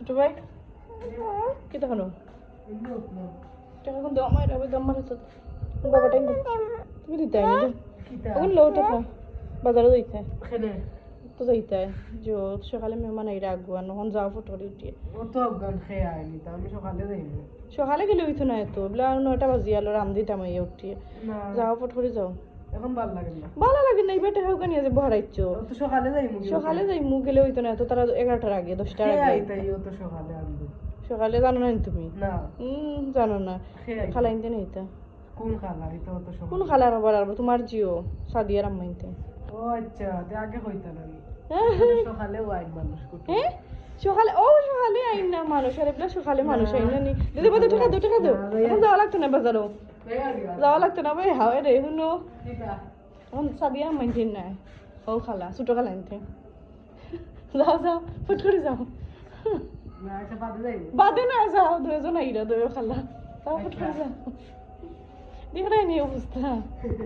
ছোট ভাই কি তখন টাকা কোন দাও মায়ের আবার দাম মারা তো বাবাটাই তুমি দিতে আইনি ওখানে লো টাকা বাজারে যাইতে তো যাইতে যে সকালে মেহমান আইরা আগুয়া নহন যাওয়া ফটো করে উঠিয়ে ও তো অজ্ঞান খেয়ে আইনি তা আমি সকালে যাইনি সকালে গেলে হইতো না এত বলে 9টা বাজি আলো রাম দিতাম আইয়া উঠিয়ে যাওয়া ফটো করে যাও এখন ভালো লাগে না ভালো লাগে না এবার টাকা নিয়ে যে বহারাইছো তো সকালে যাইমু সকালে যাই মুখ গেলে হইতো না এত তারা 11টার আগে 10টার আগে আইতাই ও তো সকালে আনবো সকালে জানো না তুমি না জানো না খালাইতে নেই তা কোন খালা এটা তো সকালে কোন খালার আবার আর তোমার জিও সাদিয়ার আম্মাইতে ও আচ্ছা আগে হইতা না সকালে ওয়াইড মানুষ হ্যাঁ সকালে সকালে আইন না মানুষ আর এগুলা সকালে মানুষ আইন না নি দিদি বাদে টাকা দাও এখন যাওয়া লাগতো না বাজারও যাওয়া লাগতো না ভাই হাওয়া রে শুনো এখন সাদিয়া আম্মাইতে না ও খালা ছোট খালা আনতে যাও ফুট করে যাও না আচ্ছা বাদে যাইবো বাদে না যাও দুজন আইরা দুই খালা তাও ফুট করে যাও দেখে নাই অবস্থা